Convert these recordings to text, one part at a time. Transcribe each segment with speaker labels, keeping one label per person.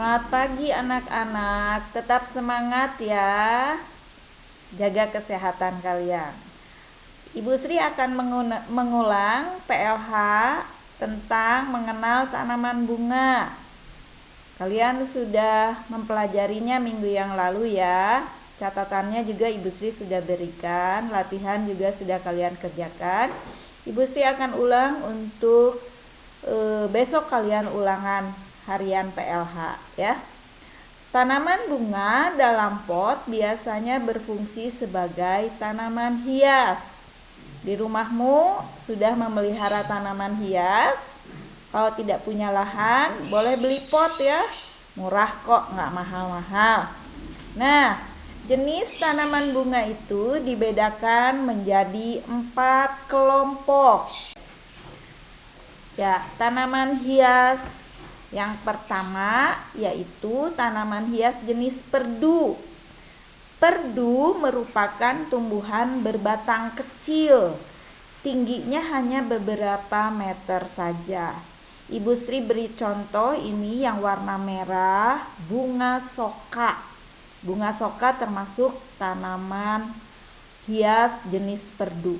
Speaker 1: Selamat pagi anak-anak, tetap semangat ya. Jaga kesehatan kalian. Ibu Sri akan mengulang PLH tentang mengenal tanaman bunga. Kalian sudah mempelajarinya minggu yang lalu ya. Catatannya juga Ibu Sri sudah berikan, latihan juga sudah kalian kerjakan. Ibu Sri akan ulang untuk besok kalian ulangan harian PLH ya. Tanaman bunga dalam pot biasanya berfungsi sebagai tanaman hias. Di rumahmu sudah memelihara tanaman hias? Kalau tidak punya lahan, boleh beli pot ya. Murah kok, nggak mahal-mahal. Nah, jenis tanaman bunga itu dibedakan menjadi 4 kelompok. Ya, tanaman hias yang pertama yaitu tanaman hias jenis perdu. Perdu merupakan tumbuhan berbatang kecil, tingginya hanya beberapa meter saja. Ibu Sri beri contoh ini yang warna merah, bunga soka. Bunga soka termasuk tanaman hias jenis perdu.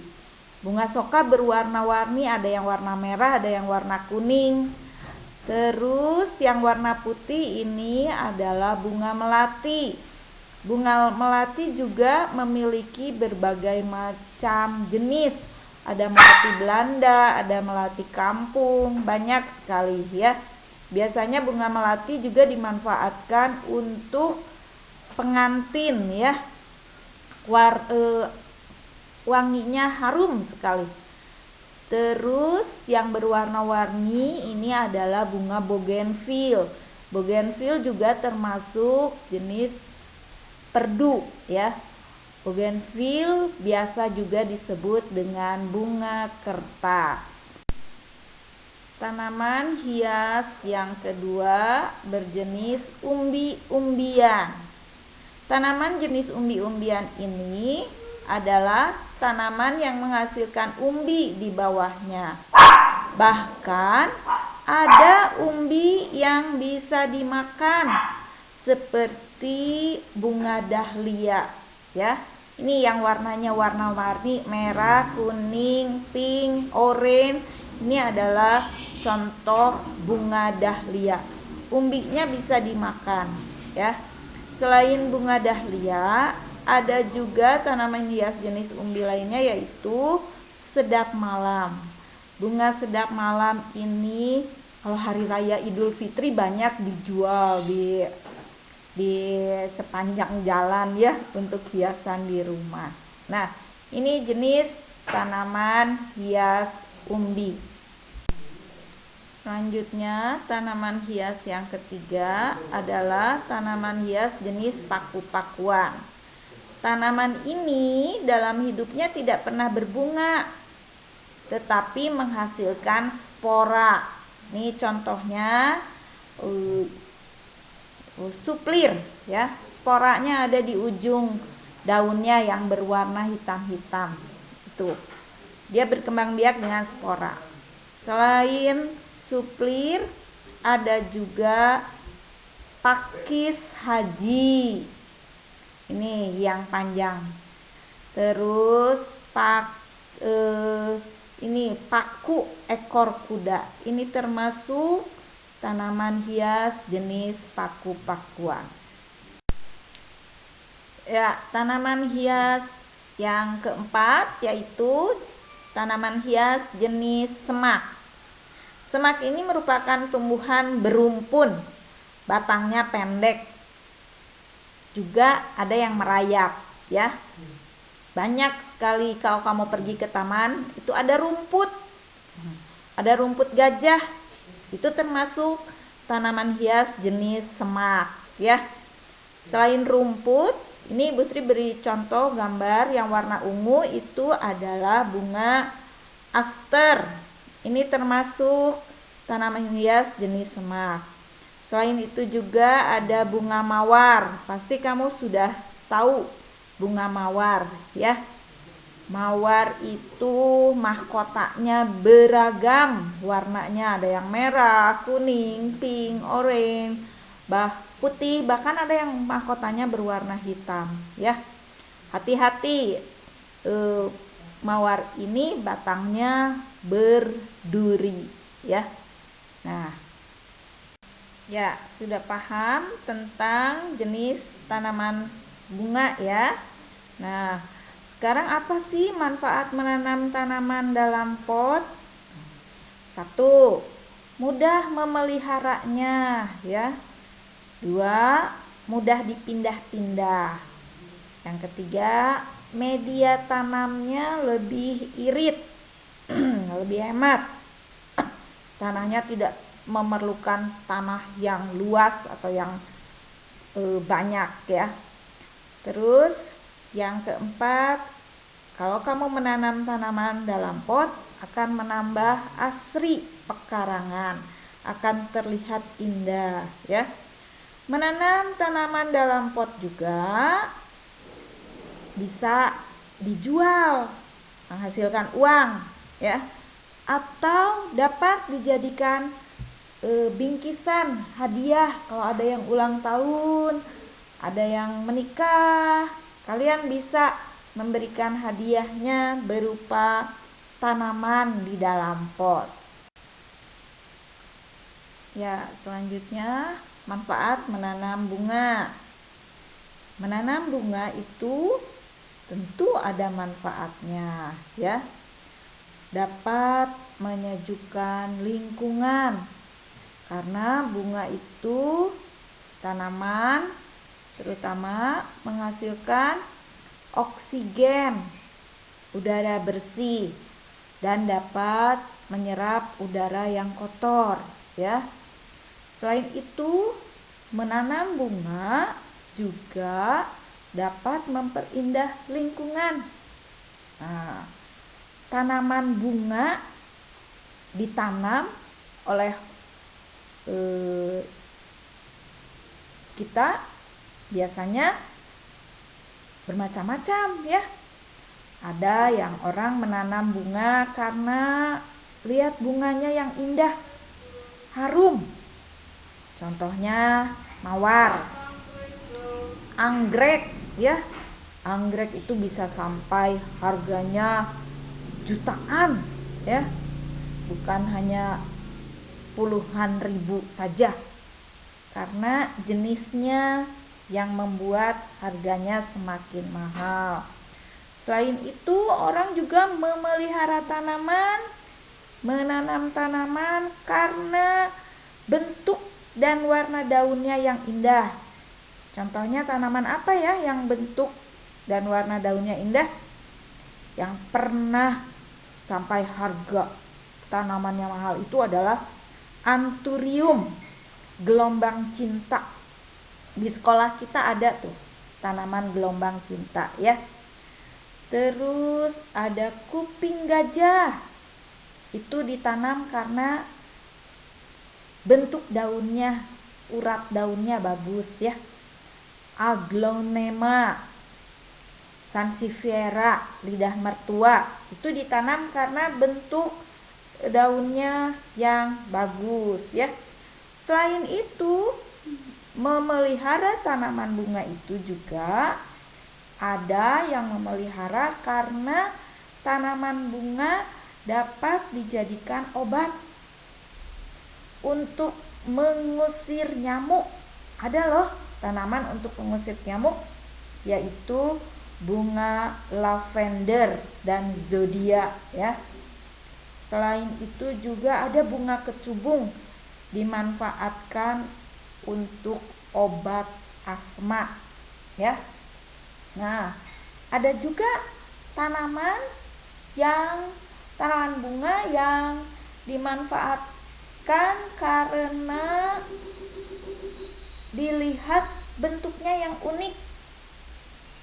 Speaker 1: Bunga soka berwarna-warni, ada yang warna merah, ada yang warna kuning. Terus yang warna putih ini adalah bunga melati. Bunga melati juga memiliki berbagai macam jenis. Ada melati Belanda, ada melati kampung, banyak sekali ya. Biasanya bunga melati juga dimanfaatkan untuk pengantin ya. Wanginya harum sekali. Terus yang berwarna-warni ini adalah bunga bougainville. Bougainville juga termasuk jenis perdu ya. Bougainville biasa juga disebut dengan bunga kertas. Tanaman hias yang kedua berjenis umbi-umbian. Tanaman jenis umbi-umbian ini adalah tanaman yang menghasilkan umbi di bawahnya. Bahkan ada umbi yang bisa dimakan seperti bunga dahlia ya. Ini yang warnanya warna-warni merah, kuning, pink, oranye. Ini adalah contoh bunga dahlia. Umbinya bisa dimakan ya. Selain bunga dahlia, ada juga tanaman hias jenis umbi lainnya yaitu sedap malam. Bunga sedap malam ini kalau hari raya Idul Fitri banyak dijual di sepanjang jalan ya untuk hiasan di rumah. Nah, ini jenis tanaman hias umbi. Selanjutnya, tanaman hias yang ketiga adalah tanaman hias jenis paku-pakuan. Tanaman ini dalam hidupnya tidak pernah berbunga, tetapi menghasilkan spora. Ini contohnya suplir ya. Sporanya ada di ujung daunnya yang berwarna hitam-hitam. Itu. Dia berkembang biak dengan spora. Selain suplir, ada juga pakis haji. Ini yang panjang. Terus ini paku ekor kuda. Ini termasuk tanaman hias jenis paku-pakuan. Ya, tanaman hias yang keempat yaitu tanaman hias jenis semak. Semak ini merupakan tumbuhan berumpun, batangnya pendek. Juga ada yang merayap ya. Banyak sekali kalau kamu pergi ke taman itu ada rumput. Ada rumput gajah. Itu termasuk tanaman hias jenis semak ya. Selain rumput, ini Ibu Sri beri contoh gambar yang warna ungu itu adalah bunga aster. Ini termasuk tanaman hias jenis semak. Selain itu juga ada bunga mawar. Pasti kamu sudah tahu bunga mawar ya. Mawar itu mahkotanya beragam warnanya. Ada yang merah, kuning, pink, oranye. putih, bahkan ada yang mahkotanya berwarna hitam ya. Hati-hati, mawar ini batangnya berduri ya. Nah, ya sudah paham tentang jenis tanaman bunga ya. Nah, sekarang apa sih manfaat menanam tanaman dalam pot? 1, mudah memeliharanya ya. 2, mudah dipindah-pindah. Yang ketiga, media tanamnya lebih irit, lebih hemat. Tanahnya tidak memerlukan tanah yang luas atau yang banyak ya. Terus yang keempat, kalau kamu menanam tanaman dalam pot akan menambah asri pekarangan, akan terlihat indah ya. Menanam tanaman dalam pot juga bisa dijual, menghasilkan uang ya, atau dapat dijadikan bingkisan hadiah kalau ada yang ulang tahun, ada yang menikah. Kalian bisa memberikan hadiahnya berupa tanaman di dalam pot. Ya, selanjutnya manfaat menanam bunga. Menanam bunga itu tentu ada manfaatnya ya. Dapat menyejukkan lingkungan karena bunga itu tanaman terutama menghasilkan oksigen, udara bersih, dan dapat menyerap udara yang kotor ya. Selain itu, menanam bunga juga dapat memperindah lingkungan. Nah, tanaman bunga ditanam oleh kita biasanya bermacam-macam ya. Ada yang orang menanam bunga karena lihat bunganya yang indah, harum. Contohnya mawar, anggrek ya. Anggrek itu bisa sampai harganya jutaan ya. Bukan hanya puluhan ribu saja. Karena jenisnya yang membuat harganya semakin mahal. Selain itu, orang juga memelihara tanaman, menanam tanaman karena bentuk dan warna daunnya yang indah. Contohnya tanaman apa ya yang bentuk dan warna daunnya indah? Yang pernah sampai harga tanamannya mahal itu adalah anthurium, gelombang cinta. Di sekolah kita ada tuh tanaman gelombang cinta ya. Terus ada kuping gajah. Itu ditanam karena bentuk daunnya, urat daunnya bagus ya. Aglonema, sansevieria, lidah mertua, itu ditanam karena bentuk daunnya yang bagus ya. Selain itu, memelihara tanaman bunga itu juga ada yang memelihara karena tanaman bunga dapat dijadikan obat untuk mengusir nyamuk. Ada loh tanaman untuk mengusir nyamuk, yaitu bunga lavender dan zodiak ya. Selain itu juga ada bunga kecubung, dimanfaatkan untuk obat asma ya. Nah, ada juga tanaman bunga yang dimanfaatkan karena dilihat bentuknya yang unik.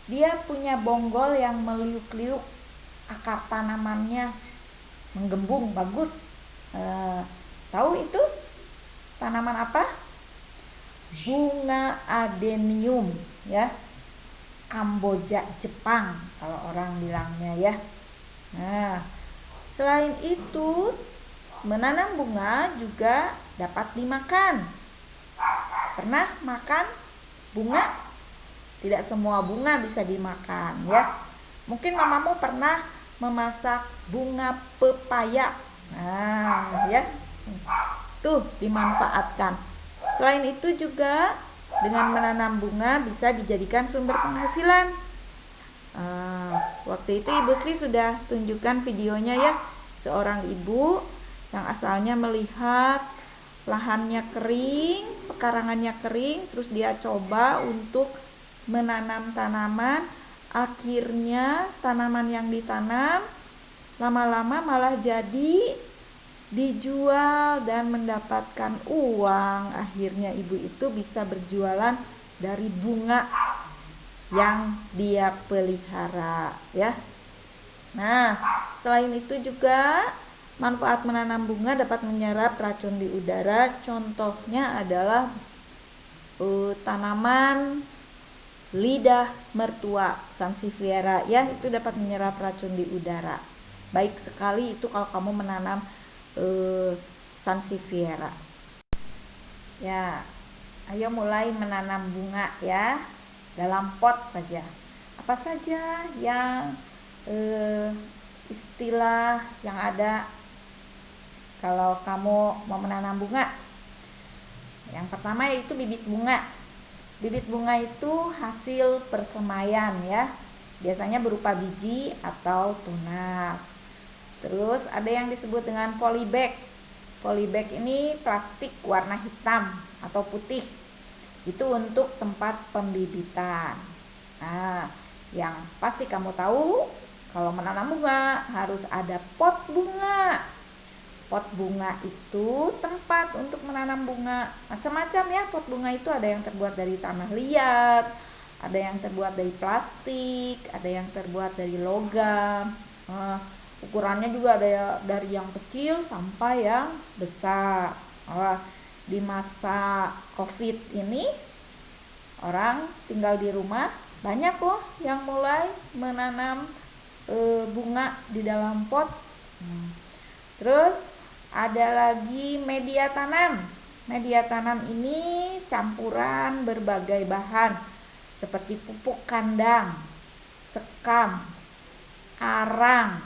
Speaker 1: Dia punya bonggol yang meliuk-liuk, akar tanamannya menggembung bagus. Tahu itu tanaman apa? Bunga adenium ya. Kamboja Jepang kalau orang bilangnya ya. Nah, selain itu menanam bunga juga dapat dimakan. Pernah makan bunga? Tidak semua bunga bisa dimakan ya. Mungkin mamamu pernah memasak bunga pepaya. Nah, ya. Tuh dimanfaatkan. Selain itu juga dengan menanam bunga bisa dijadikan sumber penghasilan. Waktu itu Ibu Sri sudah tunjukkan videonya ya. Seorang ibu yang asalnya melihat lahannya kering, pekarangannya kering, terus dia coba untuk menanam tanaman. Akhirnya tanaman yang ditanam lama-lama malah jadi dijual dan mendapatkan uang. Akhirnya ibu itu bisa berjualan dari bunga yang dia pelihara ya. Nah, selain itu juga manfaat menanam bunga dapat menyerap racun di udara. Contohnya adalah tanaman lidah mertua Sansevieria ya, itu dapat menyerap racun di udara. Baik sekali itu kalau kamu menanam Sansevieria. Ya, ayo mulai menanam bunga ya, dalam pot saja. Apa saja yang istilah yang ada kalau kamu mau menanam bunga? Yang pertama yaitu bibit bunga. Bibit bunga itu hasil persemaian ya, biasanya berupa biji atau tunas. Terus ada yang disebut dengan polybag. Polybag ini plastik warna hitam atau putih. Itu untuk tempat pembibitan. Nah, yang pasti kamu tahu kalau menanam bunga harus ada pot bunga. Pot bunga itu tempat untuk menanam bunga. Macam-macam ya pot bunga itu, ada yang terbuat dari tanah liat, ada yang terbuat dari plastik, ada yang terbuat dari logam. Ukurannya juga ada dari yang kecil sampai yang besar. Di masa COVID ini orang tinggal di rumah, banyak loh yang mulai menanam bunga di dalam pot. Terus ada lagi media tanam. Media tanam ini campuran berbagai bahan seperti pupuk kandang, sekam, arang.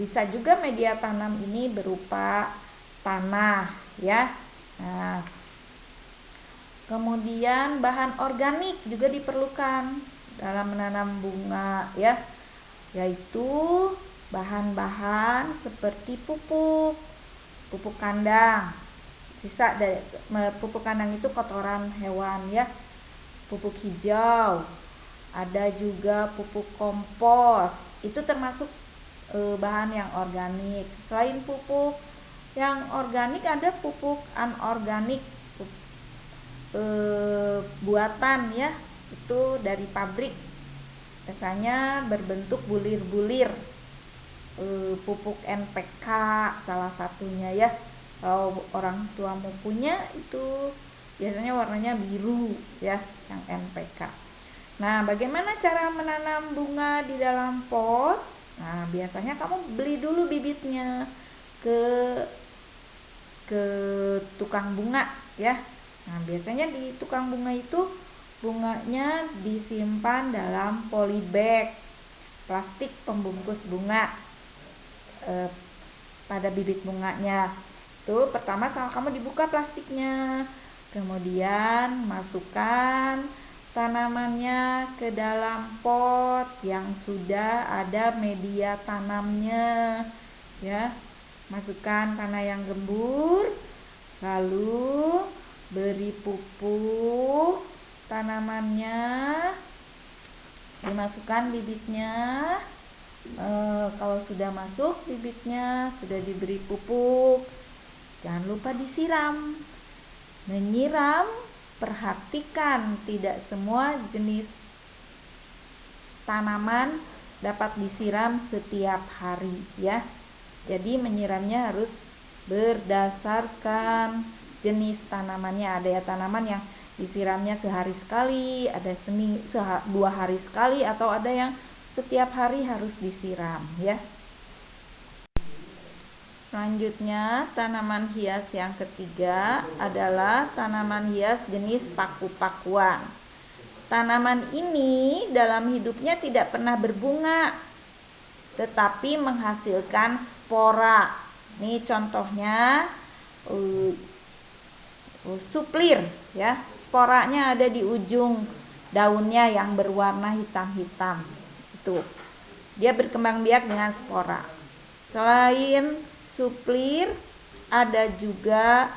Speaker 1: Bisa juga media tanam ini berupa tanah ya. Kemudian bahan organik juga diperlukan dalam menanam bunga ya, yaitu bahan-bahan seperti pupuk kandang. Sisa dari pupuk kandang itu kotoran hewan ya, pupuk hijau, ada juga pupuk kompos. Itu termasuk bahan yang organik. Selain pupuk yang organik ada pupuk anorganik, buatan ya, itu dari pabrik, biasanya berbentuk bulir-bulir. Pupuk NPK salah satunya ya. Kalau orang tuamu punya itu biasanya warnanya biru ya, yang NPK. Nah, bagaimana cara menanam bunga di dalam pot? Nah, biasanya kamu beli dulu bibitnya ke tukang bunga ya. Nah, biasanya di tukang bunga itu bunganya disimpan dalam polybag, plastik pembungkus bunga. Pada bibit bunganya tuh pertama kamu dibuka plastiknya, kemudian masukkan tanamannya ke dalam pot yang sudah ada media tanamnya ya. Masukkan tanah yang gembur, lalu beri pupuk tanamannya, dimasukkan bibitnya. Kalau sudah masuk bibitnya, sudah diberi pupuk, jangan lupa disiram. Menyiram, perhatikan tidak semua jenis tanaman dapat disiram setiap hari ya. Jadi menyiramnya harus berdasarkan jenis tanamannya. Ada ya tanaman yang disiramnya sehari sekali, ada 2 hari sekali, atau ada yang setiap hari harus disiram ya. Selanjutnya, tanaman hias yang ketiga adalah tanaman hias jenis paku-pakuan. Tanaman ini dalam hidupnya tidak pernah berbunga, tetapi menghasilkan spora. Ini contohnya suplir ya. Sporanya ada di ujung daunnya yang berwarna hitam-hitam. Itu. Dia berkembang biak dengan spora. Selain suplir, ada juga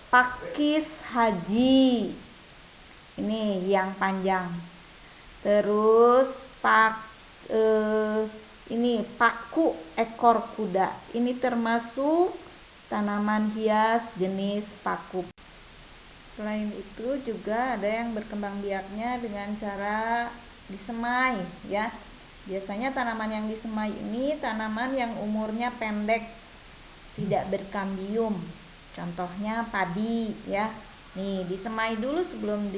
Speaker 1: pakis haji. Ini yang panjang. Terus ini paku ekor kuda. Ini termasuk tanaman hias jenis paku. Selain itu juga ada yang berkembang biaknya dengan cara disemai ya. Biasanya tanaman yang disemai ini tanaman yang umurnya pendek, tidak berkambium. Contohnya padi ya. Nih, disemai dulu sebelum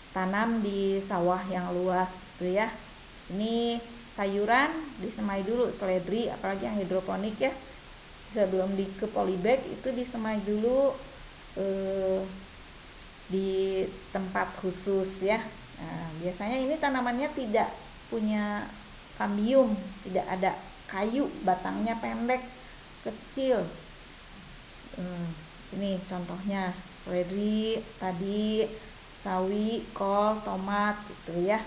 Speaker 1: ditanam di sawah yang luas tuh ya. Ini sayuran disemai dulu, seledri apalagi yang hidroponik ya. Sebelum ke polybag itu disemai dulu di tempat khusus ya. Nah, biasanya ini tanamannya tidak punya kambium, tidak ada kayu, batangnya pendek, kecil. Ini contohnya seledri, tadi sawi, kol, tomat gitu ya.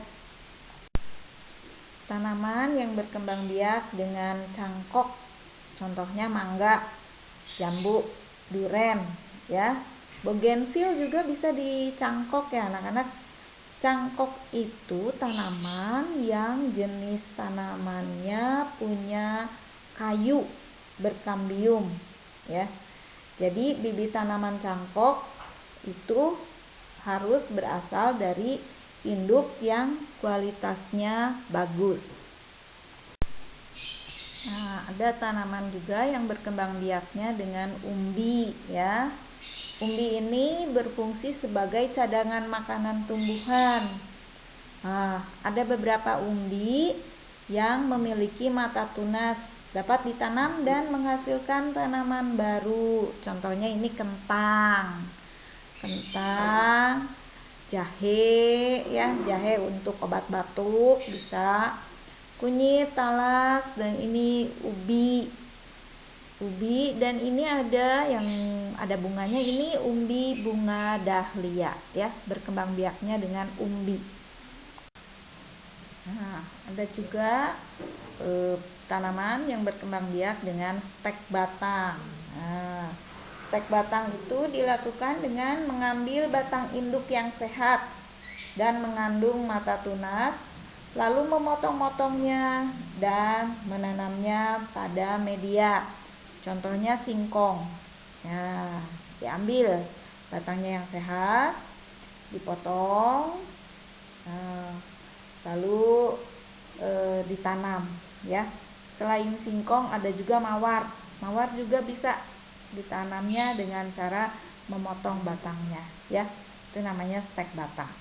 Speaker 1: Tanaman yang berkembang biak dengan cangkok, contohnya mangga, jambu, duren ya. Bougainville juga bisa dicangkok ya anak-anak. Cangkok itu tanaman yang jenis tanamannya punya kayu berkambium ya. Jadi bibit tanaman cangkok itu harus berasal dari induk yang kualitasnya bagus. Nah, ada tanaman juga yang berkembang biaknya dengan umbi ya. Umbi ini berfungsi sebagai cadangan makanan tumbuhan. Nah, ada beberapa umbi yang memiliki mata tunas, dapat ditanam dan menghasilkan tanaman baru. Contohnya ini kentang, jahe ya, jahe untuk obat batuk bisa, kunyit, talas, dan ini ubi dan ini ada yang ada bunganya, ini umbi bunga dahlia ya, berkembang biaknya dengan umbi. Nah, ada juga tanaman yang berkembang biak dengan stek batang. Nah, stek batang itu dilakukan dengan mengambil batang induk yang sehat dan mengandung mata tunas, lalu memotong-motongnya dan menanamnya pada media. Contohnya singkong. Nah, diambil batangnya yang sehat, dipotong, lalu ditanam ya. Selain singkong ada juga mawar. Mawar juga bisa ditanamnya dengan cara memotong batangnya ya. Itu namanya stek batang.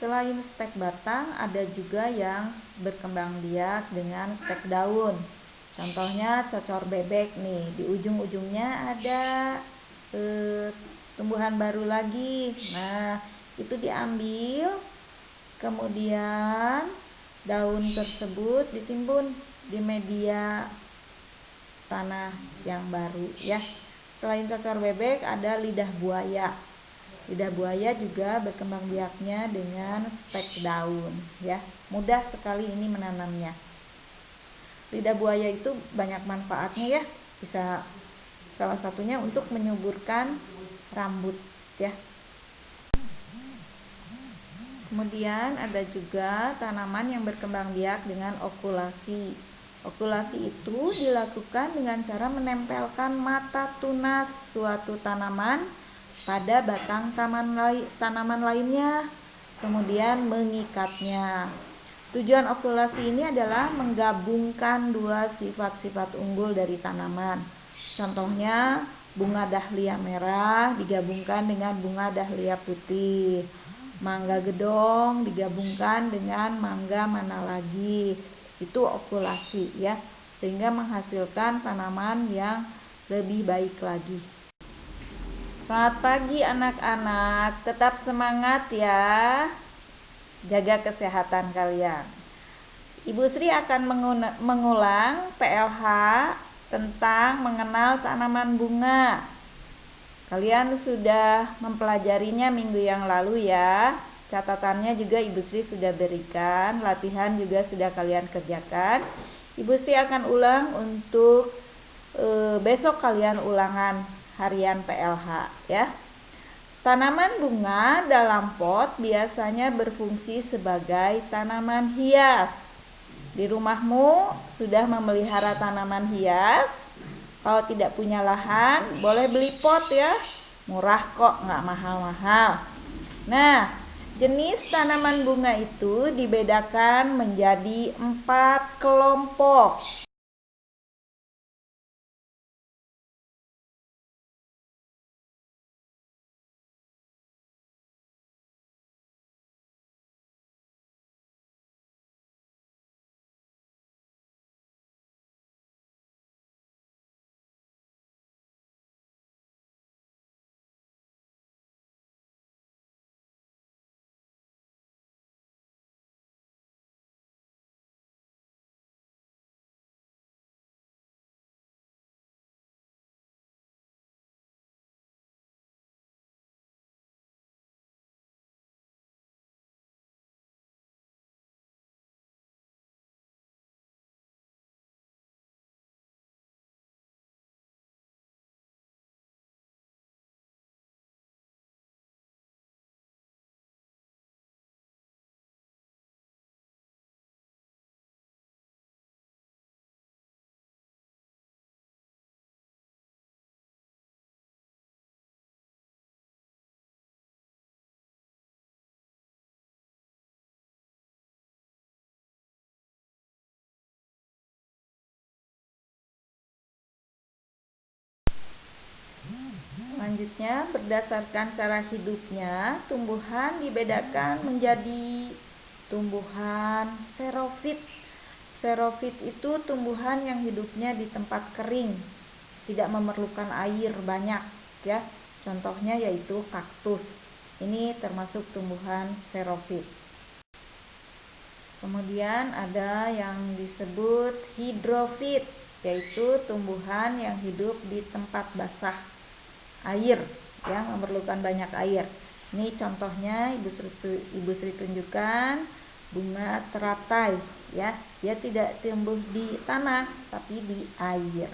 Speaker 1: Selain stek batang ada juga yang berkembang biak dengan stek daun. Contohnya cocor bebek nih, di ujung-ujungnya ada tumbuhan baru lagi. Nah, itu diambil, kemudian daun tersebut ditimbun di media tanah yang baru ya. Selain cocor bebek ada lidah buaya. Lidah buaya juga berkembang biaknya dengan stek daun ya. Mudah sekali ini menanamnya. Lidah buaya itu banyak manfaatnya ya. Bisa salah satunya untuk menyuburkan rambut ya. Kemudian ada juga tanaman yang berkembang biak dengan okulasi. Okulasi itu dilakukan dengan cara menempelkan mata tunas suatu tanaman pada batang tanaman lainnya, kemudian mengikatnya. Tujuan okulasi ini adalah menggabungkan dua sifat-sifat unggul dari tanaman. Contohnya bunga dahlia merah digabungkan dengan bunga dahlia putih. Mangga gedong digabungkan dengan mangga mana lagi. itu okulasi ya, sehingga menghasilkan tanaman yang lebih baik lagi. Selamat pagi anak-anak, tetap semangat ya, jaga kesehatan kalian. Ibu Sri akan mengulang PLH tentang mengenal tanaman bunga. Kalian sudah mempelajarinya minggu yang lalu ya. Catatannya juga Ibu Sri sudah berikan, latihan juga sudah kalian kerjakan. Ibu Sri akan ulang untuk besok kalian ulangan harian PLH ya. Tanaman bunga dalam pot biasanya berfungsi sebagai tanaman hias. Di rumahmu sudah memelihara tanaman hias? Kalau tidak punya lahan, boleh beli pot ya. Murah kok, nggak mahal-mahal. Nah, jenis tanaman bunga itu dibedakan menjadi 4 kelompok. Selanjutnya, berdasarkan cara hidupnya, tumbuhan dibedakan menjadi tumbuhan xerofit. Xerofit itu tumbuhan yang hidupnya di tempat kering, tidak memerlukan air banyak ya. Contohnya yaitu kaktus. Ini termasuk tumbuhan xerofit. Kemudian ada yang disebut hidrofit, yaitu tumbuhan yang hidup di tempat basah, air yang memerlukan banyak air. Ini contohnya Ibu Sri tunjukkan bunga teratai ya. Dia tidak tumbuh di tanah tapi di air.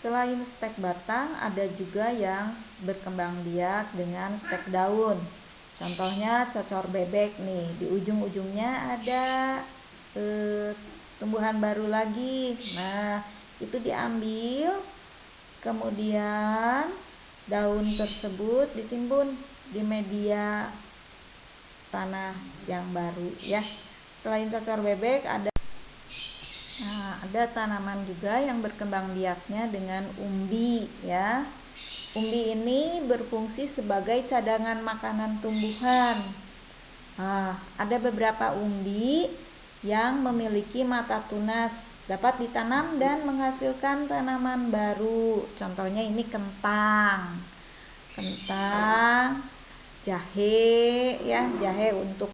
Speaker 1: Selain stek batang, ada juga yang berkembang biak dengan stek daun. Contohnya cocor bebek nih, di ujung-ujungnya ada tumbuhan baru lagi. Nah, itu diambil, kemudian daun tersebut ditimbun di media tanah yang baru ya. Selain cocor bebek ada tanaman juga yang berkembang biaknya dengan umbi ya. Umbi ini berfungsi sebagai cadangan makanan tumbuhan. Ada beberapa umbi yang memiliki mata tunas, dapat ditanam dan menghasilkan tanaman baru. Contohnya ini kentang, jahe ya, jahe untuk